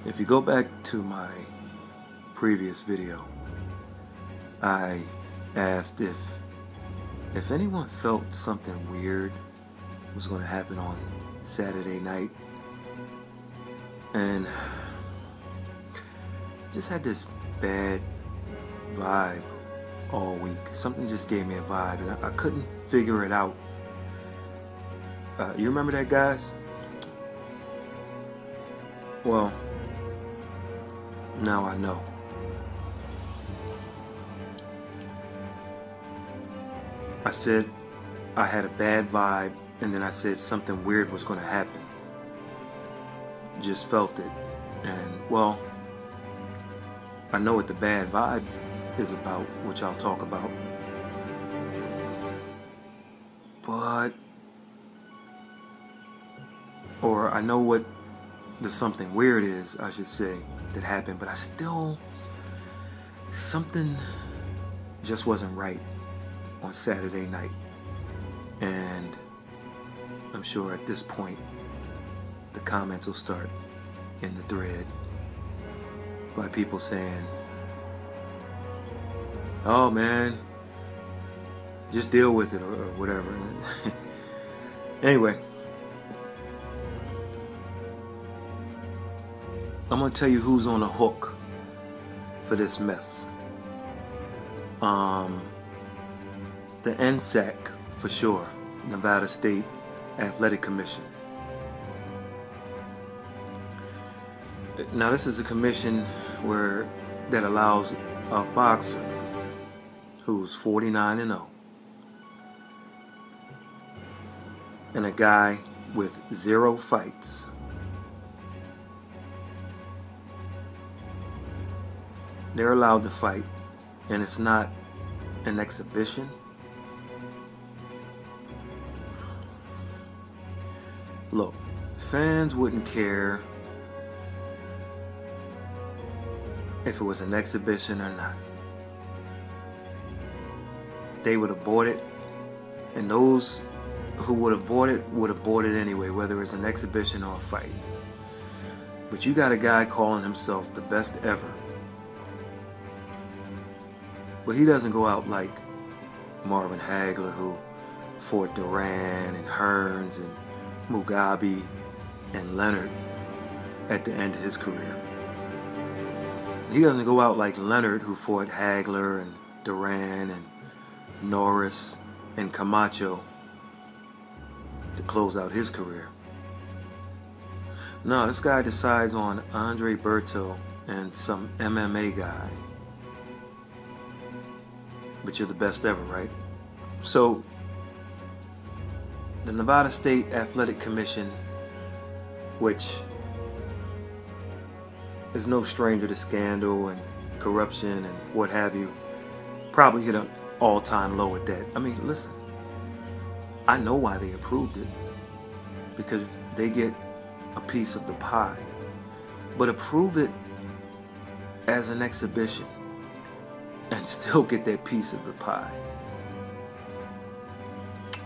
If you go back to my previous video, I asked if anyone felt something weird was going to happen on Saturday night, and just had this bad vibe all week. Something just gave me a vibe, and I couldn't figure it out. You remember that, guys? Well, now I know. I said I had a bad vibe, and then I said something weird was going to happen. Just felt it. And, well, I know what the bad vibe is about, which I'll talk about. Or I know what the something weird is, I should say, that happened, but I still, something just wasn't right on Saturday night. And I'm sure at this point the comments will start in the thread by people saying, oh man, just deal with it, or whatever. Anyway, I'm going to tell you who's on the hook for this mess. The NSAC, for sure, Nevada State Athletic Commission. Now, this is a commission that allows a boxer who's 49-0 and a guy with 0 fights they're allowed to fight, and it's not an exhibition. Look, fans wouldn't care if it was an exhibition or not. They would have bought it, and those who would have bought it anyway, whether it's an exhibition or a fight. But you got a guy calling himself the best ever. But he doesn't go out like Marvin Hagler, who fought Duran and Hearns and Mugabe and Leonard at the end of his career. He doesn't go out like Leonard, who fought Hagler and Duran and Norris and Camacho to close out his career. No, this guy decides on Andre Berto and some MMA guy. But you're the best ever, right? So, the Nevada State Athletic Commission, which is no stranger to scandal and corruption and what have you, probably hit an all-time low at that. I mean, listen, I know why they approved it, because they get a piece of the pie. But approve it as an exhibition and still get that piece of the pie.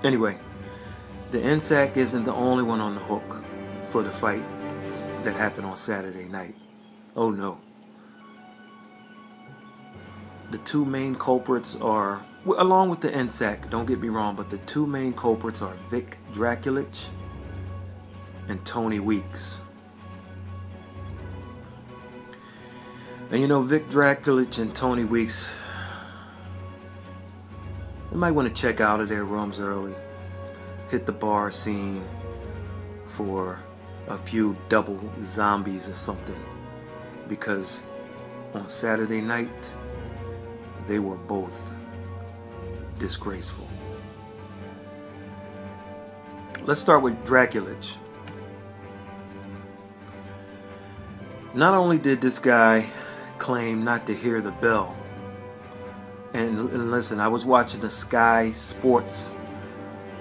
Anyway, the NSAC isn't the only one on the hook for the fights that happened on Saturday night. Oh no. The two main culprits are, along with the NSAC, don't get me wrong, but the two main culprits are Vic Draculich and Tony Weeks. And you know, Vic Draculich and Tony Weeks, they might want to check out of their rooms early, hit the bar scene for a few double zombies or something, because on Saturday night they were both disgraceful. Let's start with Draculich. Not only did this guy claim not to hear the bell, and listen, I was watching the Sky Sports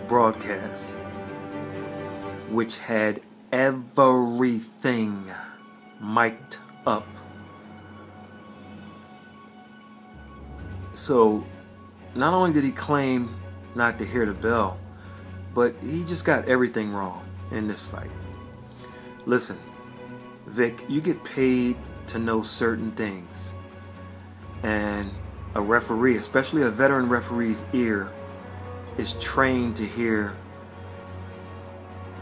broadcast, which had everything mic'd up. So not only did he claim not to hear the bell, but he just got everything wrong in this fight. Listen, Vic, you get paid to know certain things. And a referee, especially a veteran referee's ear, is trained to hear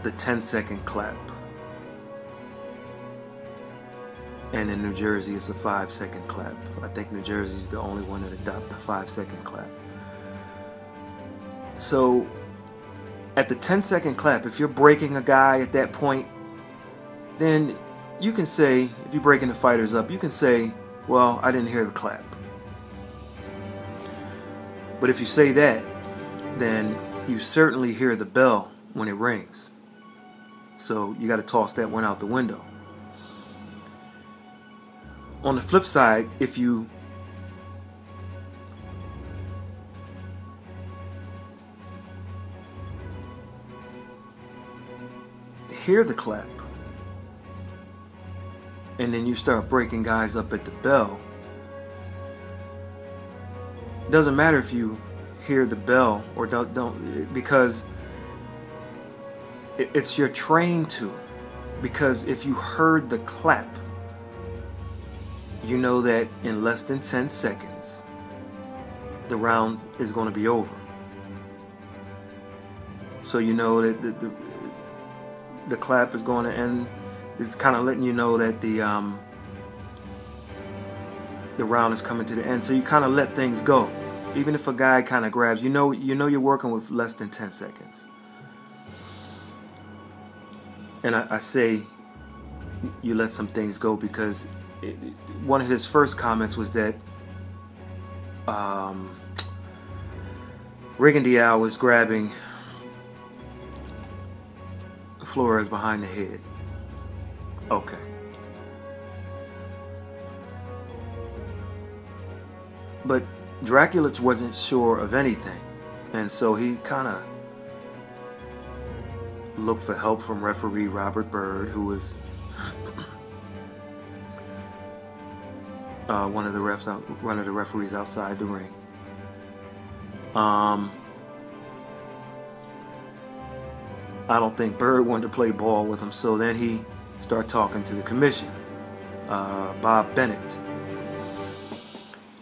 the 10-second clap. And in New Jersey, it's a 5-second clap. I think New Jersey's the only one that adopted the 5-second clap. So at the 10-second clap, if you're breaking a guy at that point, then you can say, if you're breaking the fighters up, you can say, well, I didn't hear the clap. But if you say that, then you certainly hear the bell when it rings. So you got to toss that one out the window. On the flip side, if you hear the clap and then you start breaking guys up at the bell, it doesn't matter if you hear the bell or don't, because it's you're trained to. Because if you heard the clap, you know that in less than 10 seconds the round is going to be over. So you know that the clap is going to end. It's kind of letting you know that the round is coming to the end. So you kind of let things go. Even if a guy kind of grabs, you know you're working with less than 10 seconds. And I say you let some things go because one of his first comments was that RigondeauX was grabbing Flores behind the head. Okay. But Draculich wasn't sure of anything, and so he kind of looked for help from referee Robert Byrd, who was one of the referees outside the ring. I don't think Byrd wanted to play ball with him, so then he started talking to the commission, Bob Bennett,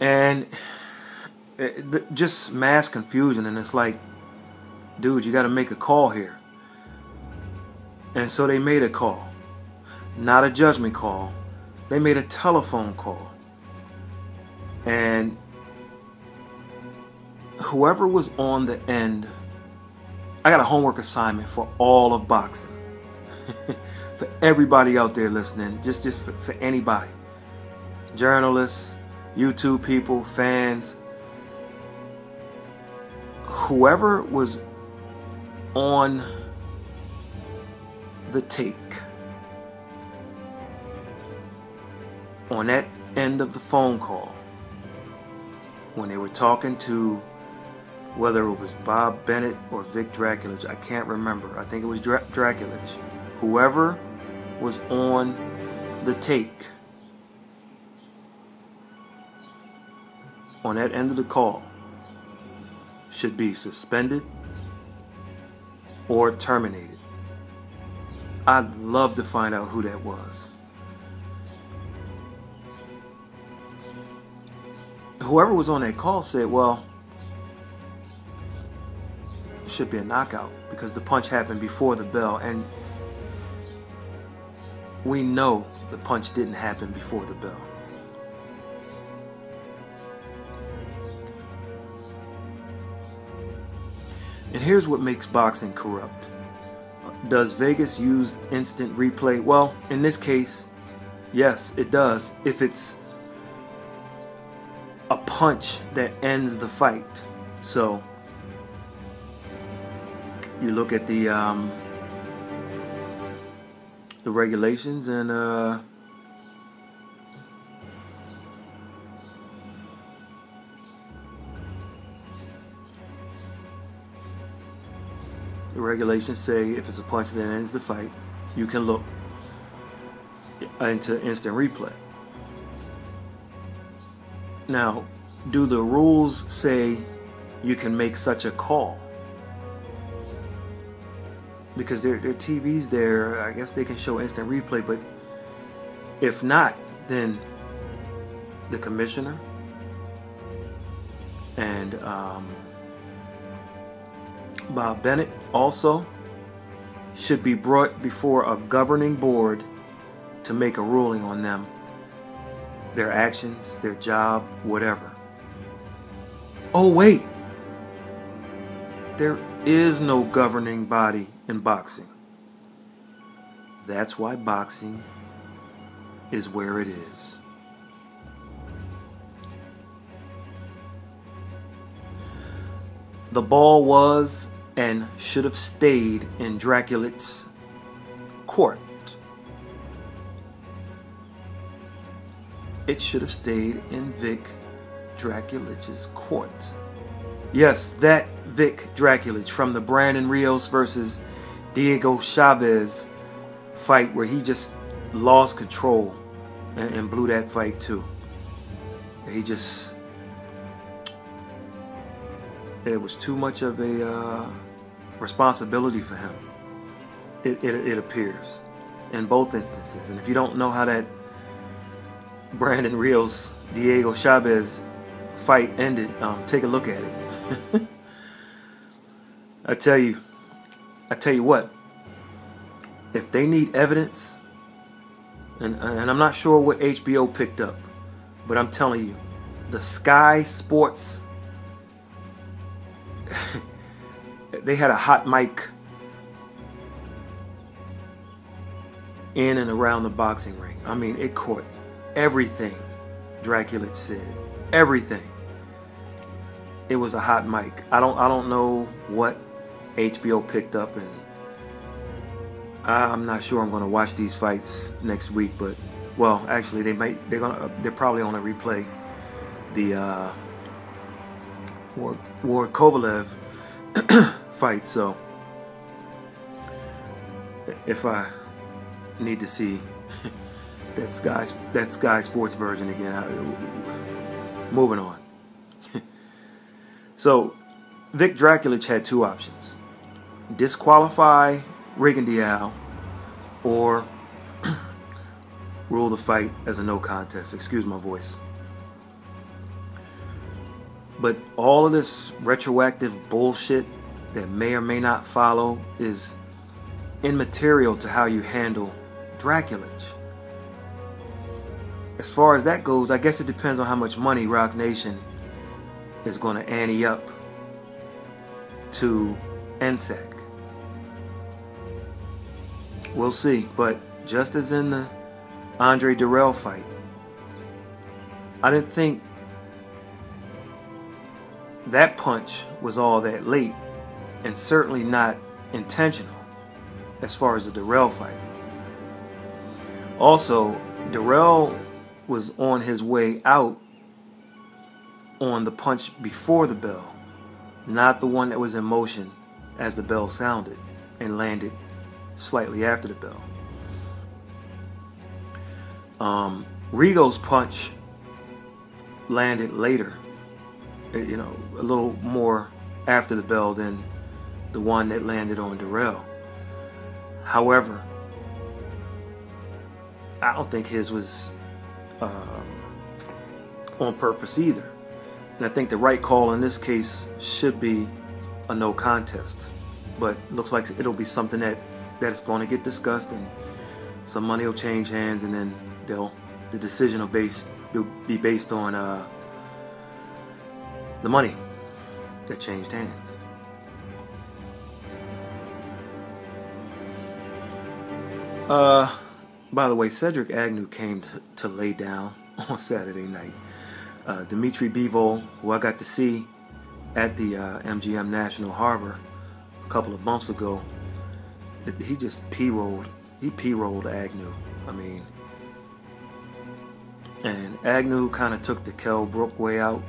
and just mass confusion. And it's like, dude, you got to make a call here. And so they made a call, not a judgment call. They made a telephone call, and whoever was on the end, I got a homework assignment for all of boxing. For everybody out there listening, just for anybody, journalists, YouTube people, fans, whoever was on the take, on that end of the phone call, when they were talking to, whether it was Bob Bennett or Vic Draculich, I can't remember. I think it was Draculich. Whoever was on the take, on that end of the call, should be suspended or terminated. I'd love to find out who that was. Whoever was on that call said, well, it should be a knockout because the punch happened before the bell, and we know the punch didn't happen before the bell. And here's what makes boxing corrupt. Does Vegas use instant replay? Well, in this case, yes, it does. If it's a punch that ends the fight. So you look at the regulations, and the regulations say if it's a punch that ends the fight, you can look into instant replay. Now, do the rules say you can make such a call? Because there are TVs there, I guess they can show instant replay, but If not, then the commissioner and Bob Bennett also should be brought before a governing board to make a ruling on them, their actions, their job, whatever. Oh wait, there is no governing body in boxing. That's why boxing is where it is. The ball was and should have stayed in Draculic's court. It should have stayed in Vic Draculic's court. Yes, that Vic Draculich from the Brandon Rios versus Diego Chavez fight where he just lost control and blew that fight too. It was too much of a responsibility for him. It appears in both instances. And if you don't know how that Brandon Rios Diego Chavez fight ended, take a look at it. I tell you what, if they need evidence, and I'm not sure what HBO picked up, but I'm telling you, the Sky Sports, they had a hot mic in and around the boxing ring. I mean, it caught everything Draculich said. Everything. It was a hot mic. I don't know what HBO picked up, and I'm not sure I'm going to watch these fights next week. But well, actually, they're probably going to replay the Ward Kovalev fight. So if I need to see that Sky Sports version again, moving on. So Vic Draculich had two options: disqualify RigondeauX or rule the fight as a no contest. Excuse my voice. But all of this retroactive bullshit that may or may not follow is immaterial to how you handle Draculich. As far as that goes, I guess it depends on how much money Rock Nation is going to ante up to NSAC. We'll see. But just as in the Andre Dirrell fight, I didn't think that punch was all that late, and certainly not intentional as far as the Dirrell fight. Also, Dirrell was on his way out on the punch before the bell, not the one that was in motion as the bell sounded and landed slightly after the bell. Rigo's punch landed later, a little more after the bell than the one that landed on Dirrell. However, I don't think his was on purpose either. And I think the right call in this case should be a no contest. But it looks like it'll be something that's going to get discussed, and some money will change hands, and then the decision will be based on the money that changed hands. By the way, Cedric Agnew came to lay down on Saturday night. Dimitri Bivol, who I got to see at the MGM National Harbor a couple of months ago, he just P-rolled Agnew. I mean, and Agnew kind of took the Kell Brook way out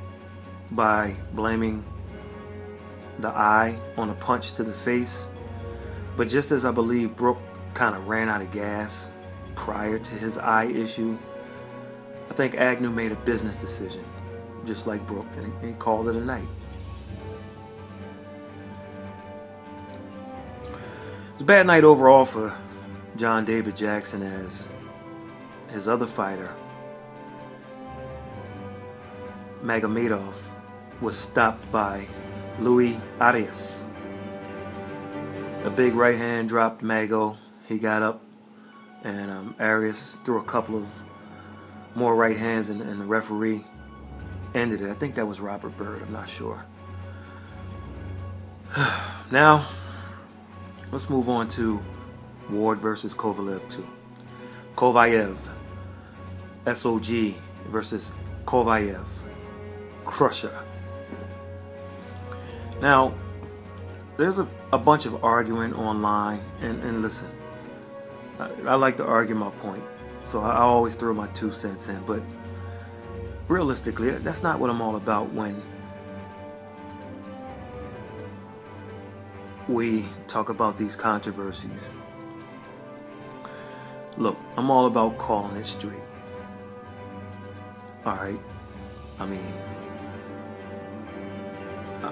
by blaming the eye on a punch to the face. But just as I believe Brook kind of ran out of gas prior to his eye issue, I think Agnew made a business decision, just like Brook, and he called it a night. It's a bad night overall for John David Jackson, his other fighter, Magomedov, was stopped by Luis Arias. A big right hand dropped Mago. He got up, and Arias threw a couple of more right hands, and the referee ended it. I think that was Robert Byrd. I'm not sure. Now, let's move on to Ward versus Kovalev 2. Kovalev, SOG versus Kovalev, Crusher. Now, there's a bunch of arguing online, and listen, I like to argue my point, so I always throw my 2 cents in, but realistically, that's not what I'm all about when we talk about these controversies. Look, I'm all about calling it straight. Alright? I mean,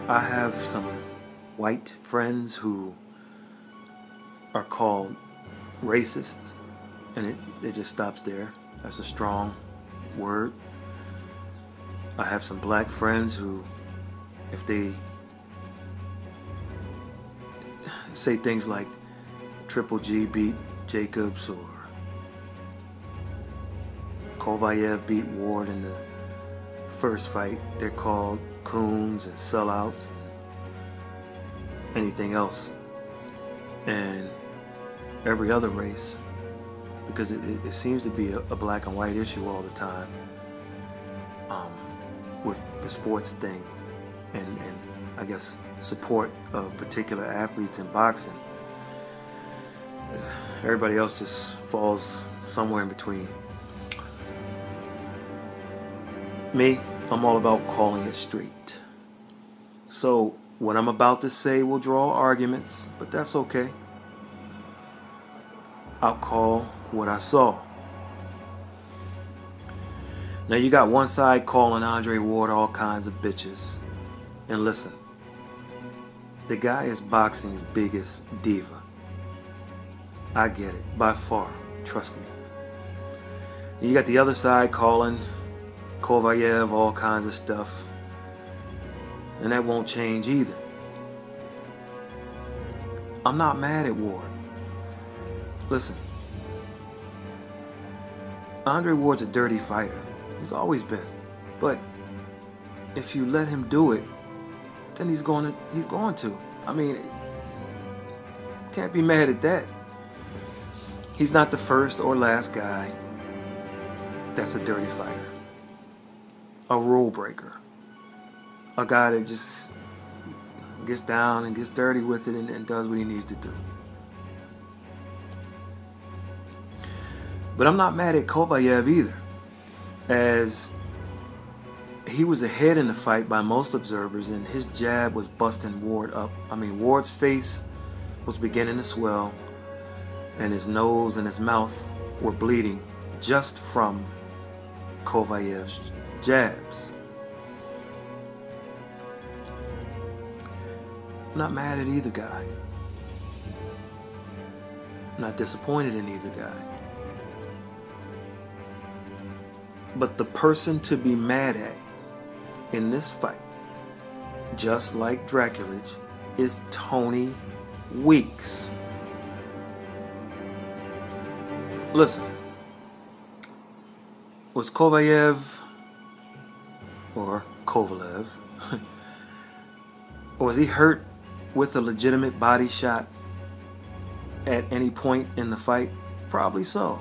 I have some white friends who are called racists, and it just stops there. That's a strong word. I have some black friends who, if they say things like Triple G beat Jacobs or Kovalev beat Ward in the first fight, they're called coons and sellouts, anything else, and every other race, because it seems to be a black and white issue all the time with the sports thing and I guess support of particular athletes in boxing. Everybody else just falls somewhere in between. Me, I'm all about calling it straight. So what I'm about to say will draw arguments, but that's okay. I'll call what I saw. Now you got one side calling Andre Ward all kinds of bitches. And listen, the guy is boxing's biggest diva. I get it, by far, trust me. You got the other side calling Kovalev all kinds of stuff, and that won't change either. I'm not mad at Ward. Listen, Andre Ward's a dirty fighter. He's always been. But if you let him do it, then he's going to. I mean, can't be mad at that. He's not the first or last guy that's a dirty fighter. A rule breaker. A guy that just gets down and gets dirty with it and does what he needs to do. But I'm not mad at Kovalev either, as he was ahead in the fight by most observers, and his jab was busting Ward up. I mean, Ward's face was beginning to swell, and his nose and his mouth were bleeding just from Kovalev's jabs. I'm not mad at either guy. I'm not disappointed in either guy. But the person to be mad at in this fight, just like Draculage, is Tony Weeks. Listen, was Kovalev, or Kovalev, was he hurt with a legitimate body shot at any point in the fight? Probably so.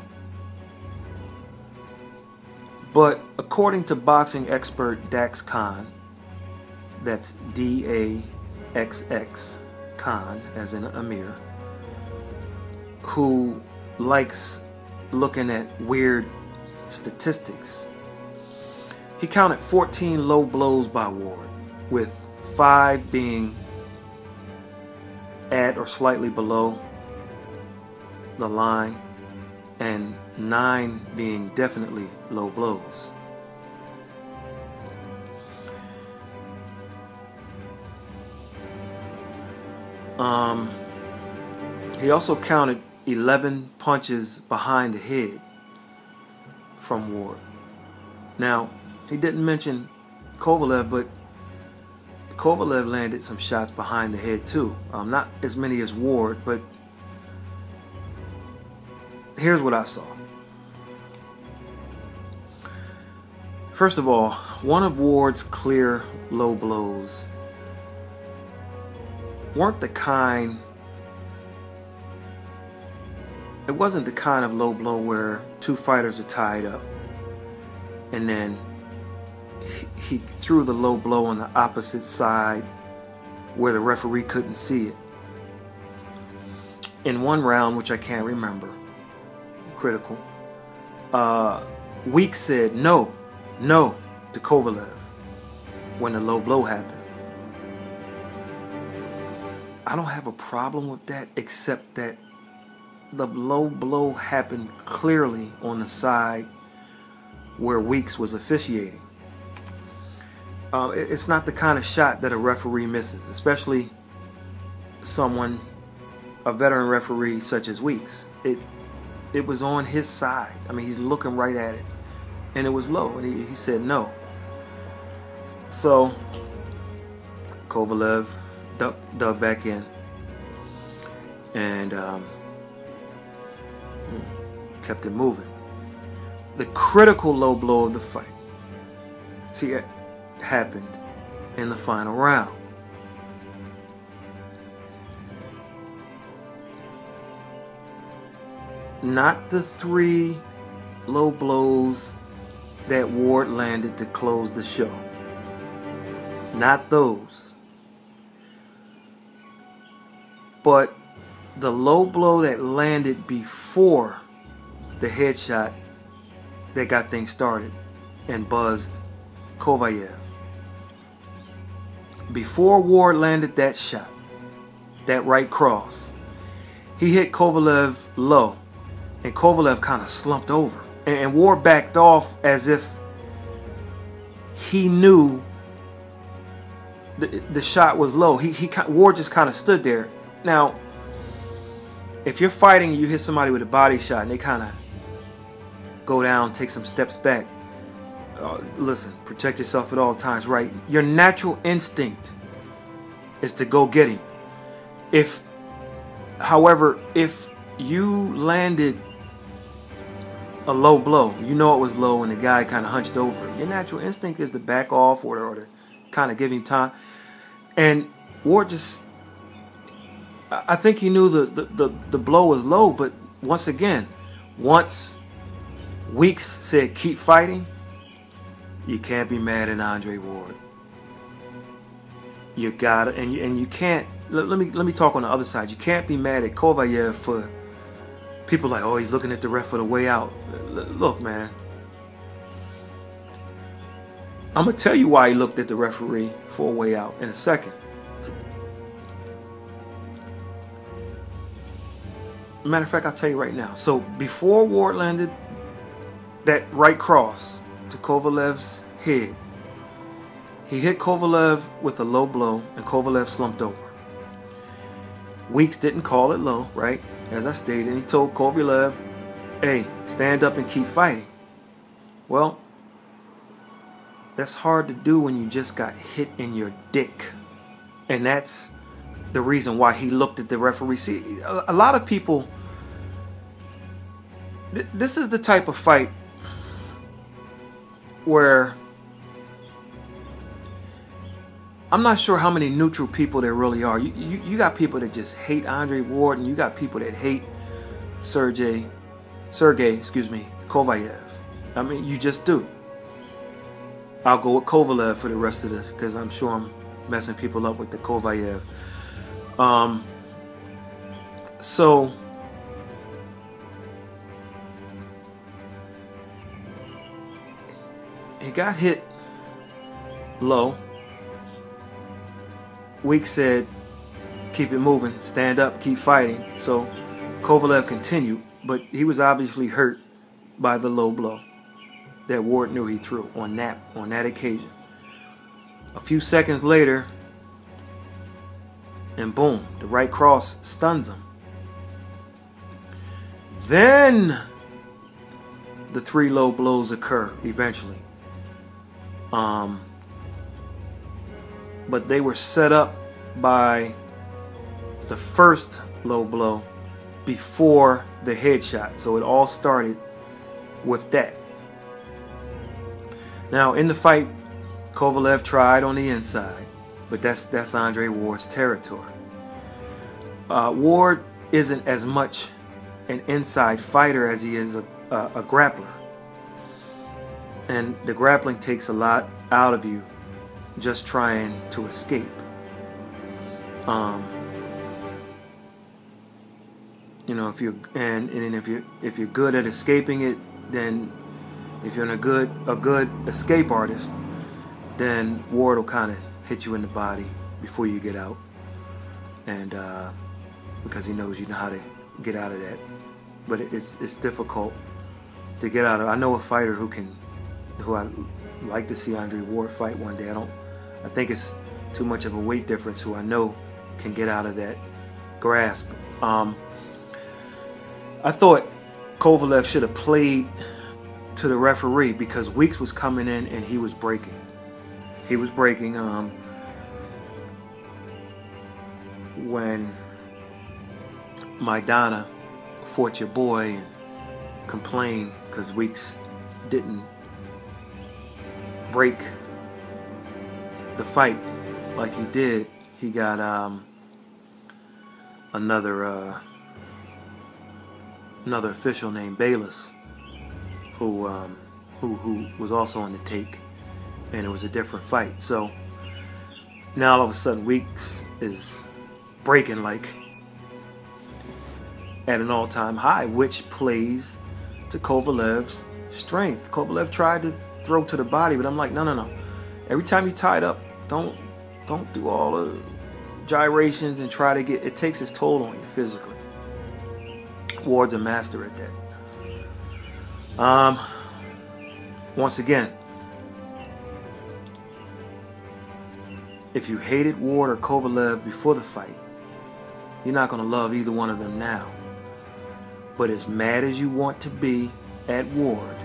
But according to boxing expert Dax Khan, that's D-A-X-X, Khan, as in Amir, who likes looking at weird statistics, he counted 14 low blows by Ward, with 5 being at or slightly below the line, and 9 being definitely low blows. He also counted 11 punches behind the head, from Ward. Now, he didn't mention Kovalev, but Kovalev landed some shots behind the head too. Not as many as Ward, but here's what I saw. First of all, one of Ward's clear low blows weren't the kind, it wasn't the kind of low blow where two fighters are tied up and then he threw the low blow on the opposite side where the referee couldn't see it. In one round, which I can't remember, critical, Weeks said no to Kovalev when the low blow happened. I don't have a problem with that, except that the low blow happened clearly on the side where Weeks was officiating. It's not the kind of shot that a referee misses, especially a veteran referee such as Weeks. It was on his side. I mean, he's looking right at it, and it was low, and he said no. So Kovalev dug back in and kept it moving. The critical low blow of the fight, see, it happened in the final round. Not the three low blows that Ward landed to close the show. Not those. But the low blow that landed before the headshot that got things started and buzzed Kovalev. Before Ward landed that shot, that right cross, he hit Kovalev low, and Kovalev kind of slumped over. And Ward backed off as if he knew the shot was low. Ward just kind of stood there. Now, if you're fighting and you hit somebody with a body shot and they kind of go down, take some steps back, listen, protect yourself at all times, right? Your natural instinct is to go get him. However, if you landed a low blow, you know it was low and the guy kind of hunched over, your natural instinct is to back off or to kind of give him time. And Ward just, I think he knew the blow was low, but once again, once Weeks said keep fighting, you can't be mad at Andre Ward. You gotta, and you can't. Let me talk on the other side. You can't be mad at Kovalev for people like, oh, he's looking at the ref for the way out. Look, man, I'm gonna tell you why he looked at the referee for a way out in a second. Matter of fact, I'll tell you right now. So before Ward landed that right cross to Kovalev's head, he hit Kovalev with a low blow, and Kovalev slumped over. Weeks didn't call it low, right? As I stated, and he told Kovalev, hey, stand up and keep fighting. Well, that's hard to do when you just got hit in your dick. And that's the reason why he looked at the referee. See, a lot of people, this is the type of fight where I'm not sure how many neutral people there really are. You got people that just hate Andre Ward, and you got people that hate Sergey, Kovalev. I mean, you just do. I'll go with Kovalev for the rest of this, because I'm sure I'm messing people up with the Kovalev. So he got hit low. Weeks said, keep it moving, stand up, keep fighting. So Kovalev continued, but he was obviously hurt by the low blow that Ward knew he threw on that occasion. A few seconds later, and boom, the right cross stuns him. Then the 3 low blows occur eventually. But they were set up by the first low blow before the headshot. So it all started with that. Now in the fight, Kovalev tried on the inside, but that's Andre Ward's territory. Ward isn't as much an inside fighter as he is a grappler. And the grappling takes a lot out of you just trying to escape. You know, if you're good at escaping it, then if you're a good escape artist, then Ward will kind of hit you in the body before you get out, and because he knows you know how to get out of that. But it's difficult to get out of. I know a fighter who I like to see Andre Ward fight one day. I think it's too much of a weight difference. Who I know can get out of that grasp. I thought Kovalev should have played to the referee because Weeks was coming in and he was breaking. He was breaking when Maidana fought your boy and complained because Weeks didn't break the fight like he did. He got another official named Bayless who was also on the take, and it was a different fight. So now all of a sudden Weeks is breaking like at an all-time high, which plays to Kovalev's strength. Kovalev tried to throw to the body, but I'm like, no. Every time you tie it up, don't do all the gyrations and try to get. It takes its toll on you physically. Ward's a master at that. Once again, if you hated Ward or Kovalev before the fight, you're not going to love either one of them now. But as mad as you want to be at Ward,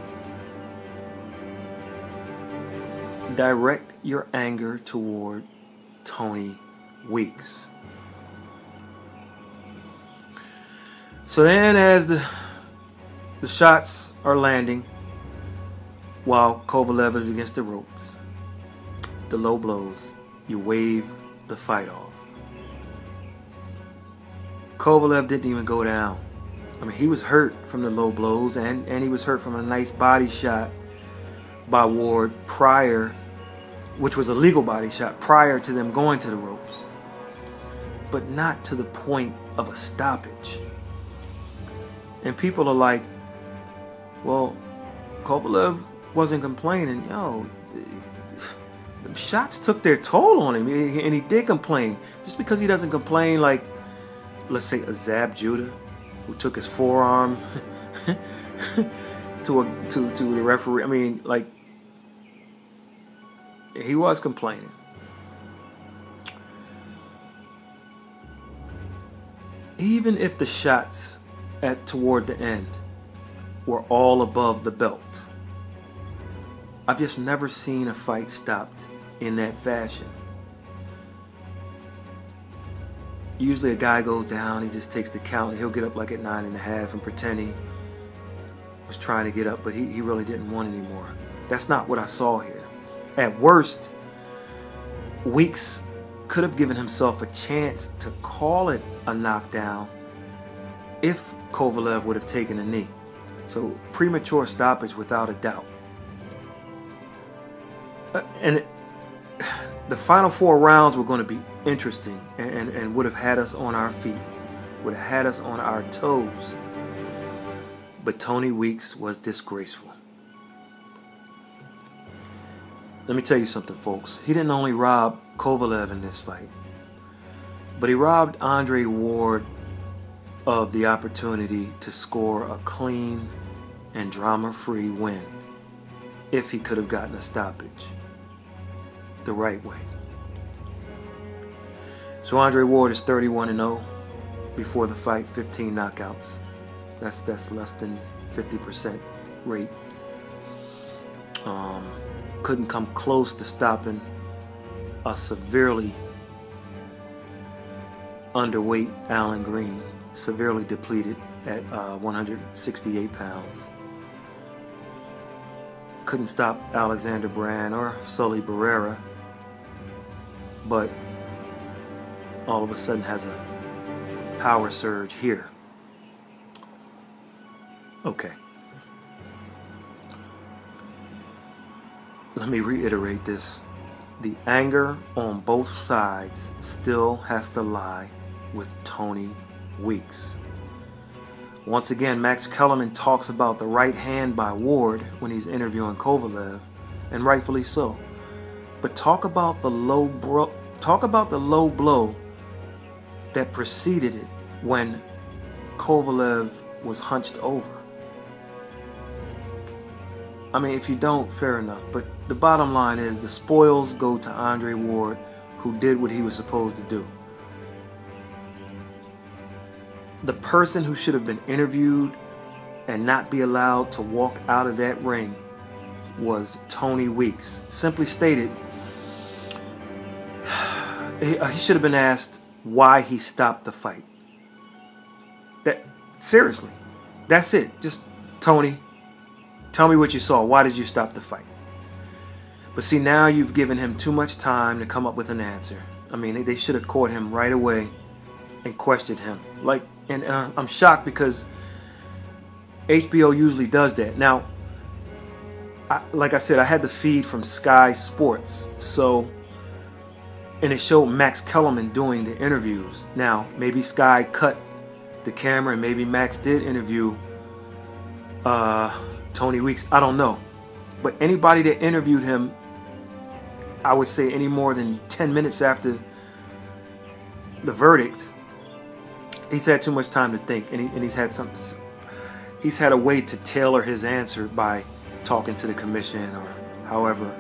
direct your anger toward Tony Weeks. So then as the shots are landing while Kovalev is against the ropes, the low blows, you wave the fight off. Kovalev didn't even go down. I mean, he was hurt from the low blows and he was hurt from a nice body shot by Ward prior, which was a legal body shot prior to them going to the ropes, but not to the point of a stoppage. And people are like, well, Kovalev wasn't complaining. Yo, the shots took their toll on him, and he did complain. Just because he doesn't complain like, let's say, Azab Judah, who took his forearm to the referee. I mean, like, he was complaining. Even if the shots toward the end were all above the belt, I've just never seen a fight stopped in that fashion. Usually a guy goes down, he just takes the count, and he'll get up like at 9.5 and pretend he was trying to get up, but he really didn't want anymore. That's not what I saw here. At worst, Weeks could have given himself a chance to call it a knockdown if Kovalev would have taken a knee. So premature stoppage without a doubt. The final 4 rounds were going to be interesting and would have had us on our feet, would have had us on our toes. But Tony Weeks was disgraceful. Let me tell you something, folks. He didn't only rob Kovalev in this fight, but he robbed Andre Ward of the opportunity to score a clean and drama-free win if he could have gotten a stoppage the right way. So Andre Ward is 31-0 before the fight, 15 knockouts. That's less than 50% rate. Couldn't come close to stopping a severely underweight Alan Green, severely depleted at 168 pounds. Couldn't stop Alexander Brand or Sully Barrera, but all of a sudden has a power surge here. Okay. Let me reiterate this. The anger on both sides still has to lie with Tony Weeks. Once again, Max Kellerman talks about the right hand by Ward when he's interviewing Kovalev, and rightfully so. But talk about the low blow that preceded it when Kovalev was hunched over. I mean, if you don't, fair enough. But the bottom line is the spoils go to Andre Ward, who did what he was supposed to do. The person who should have been interviewed and not be allowed to walk out of that ring was Tony Weeks. Simply stated, he should have been asked why he stopped the fight. Seriously, that's it. Just, Tony, tell me what you saw. Why did you stop the fight? But see, now you've given him too much time to come up with an answer. I mean, they should have caught him right away and questioned him. And I'm shocked because HBO usually does that. Now, like I said, I had the feed from Sky Sports, and it showed Max Kellerman doing the interviews. Now, maybe Sky cut the camera and maybe Max did interview Tony Weeks. I don't know. But anybody that interviewed him, I would say any more than 10 minutes after the verdict, he's had too much time to think, and he's had a way to tailor his answer by talking to the commission or however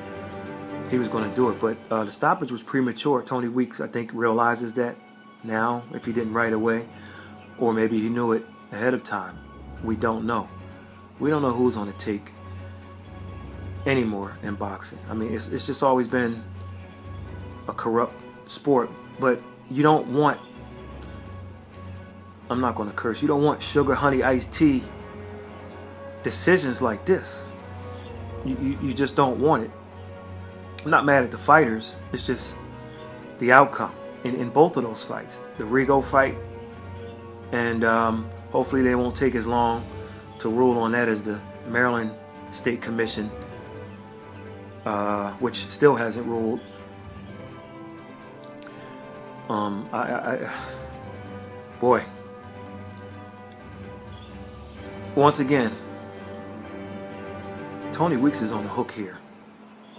he was going to do it. But the stoppage was premature. Tony Weeks, I think, realizes that now, if he didn't right away, or maybe he knew it ahead of time. We don't know. We don't know who's on the take anymore in boxing. I mean, it's just always been a corrupt sport, but you don't want, I'm not going to curse, you don't want sugar, honey, iced tea decisions like this. You just don't want it. I'm not mad at the fighters. It's just the outcome in both of those fights. The Rigo fight, and hopefully they won't take as long to rule on that as the Maryland State Commission, which still hasn't ruled. Boy, once again, Tony Weeks is on the hook here,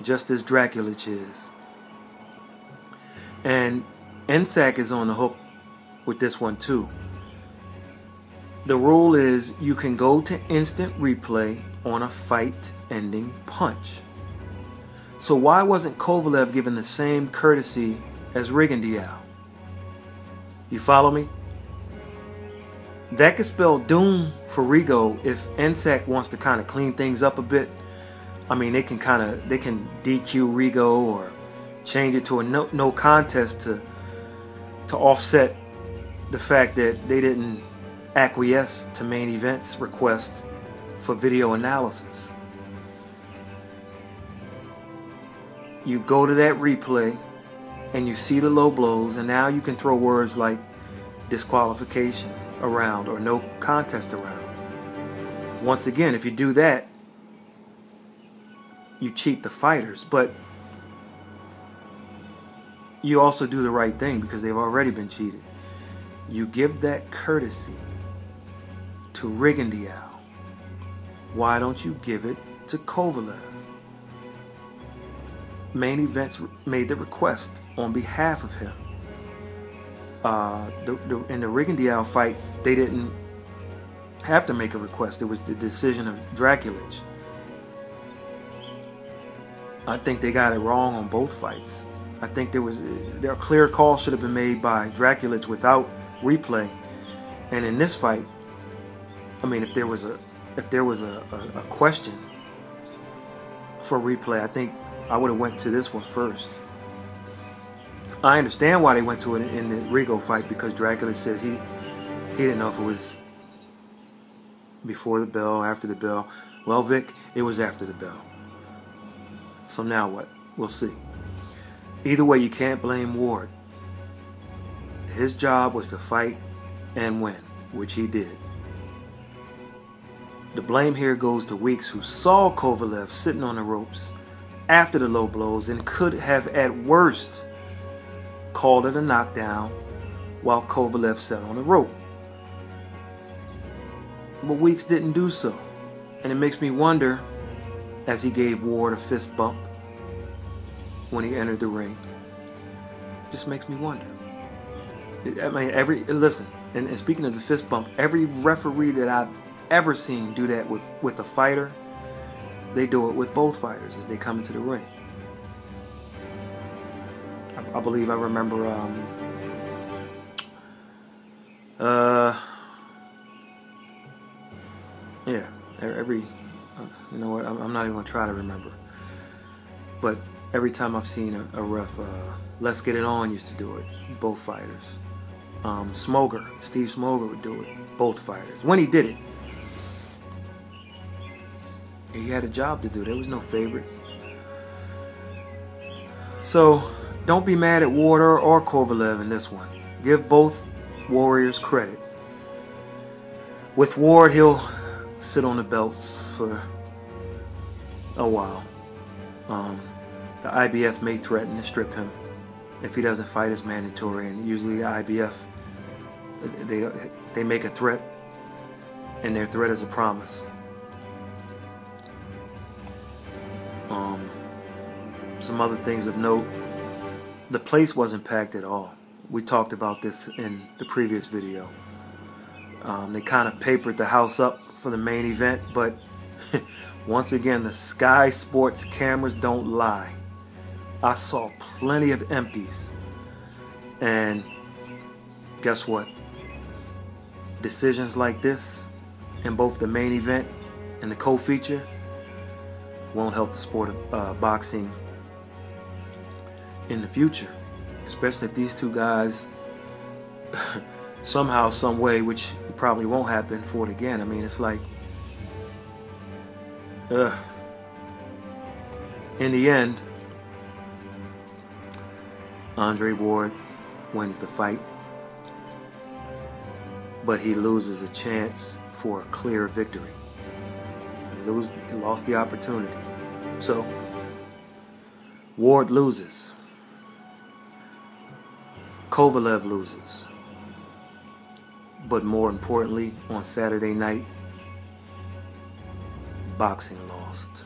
just as Draculich is. And NSAC is on the hook with this one too. The rule is you can go to instant replay on a fight-ending punch. So why wasn't Kovalev given the same courtesy as RigondeauX? You follow me? That could spell doom for Rigo if NSAC wants to kind of clean things up a bit. I mean, they can DQ Rigo or change it to a no contest to offset the fact that they didn't acquiesce to Main Event's request for video analysis. You go to that replay and you see the low blows, and now you can throw words like disqualification around or no contest around. Once again, if you do that, you cheat the fighters, but you also do the right thing because they've already been cheated. You give that courtesy to RigondeauX. Why don't you give it to Kovalev? Main Events made the request on behalf of him. In the RigondeauX fight, they didn't have to make a request. It was the decision of Draculich. I think they got it wrong on both fights. I think a clear call should have been made by Draculich without replay. And in this fight, I mean, if there was if there was a question for replay, I think I would have went to this one first. I understand why they went to it in the Rigo fight, because Dracula says he didn't know if it was before the bell, after the bell. Well, Vic, it was after the bell. So now what? We'll see. Either way, you can't blame Ward. His job was to fight and win, which he did. The blame here goes to Weeks, who saw Kovalev sitting on the ropes after the low blows and could have at worst called it a knockdown while Kovalev sat on the rope. But Weeks didn't do so, and it makes me wonder, as he gave Ward a fist bump when he entered the ring. Just makes me wonder. I mean, listen, and speaking of the fist bump, every referee that I've ever seen do that with a fighter, they do it with both fighters as they come into the ring. I believe I remember yeah, every you know what, I'm not even gonna try to remember, but every time I've seen a ref, Let's Get It On used to do it, both fighters. Steve Smoger would do it, both fighters. When he did it, he had a job to do. There was no favorites. So don't be mad at Ward or Kovalev in this one. Give both warriors credit. With Ward, he'll sit on the belts for a while. The IBF may threaten to strip him if he doesn't fight as mandatory, and usually the IBF, they make a threat, and their threat is a promise. Some other things of note: the place wasn't packed at all. We talked about this in the previous video. They kind of papered the house up for the main event, but once again, the Sky Sports cameras don't lie. I saw plenty of empties, and guess what? Decisions like this in both the main event and the co-feature won't help the sport of boxing in the future, especially if these two guys somehow, some way, which probably won't happen, fought again. I mean, it's like, in the end, Andre Ward wins the fight, but he loses a chance for a clear victory. He lost the opportunity. So Ward loses. Kovalev loses. But more importantly, on Saturday night, boxing lost.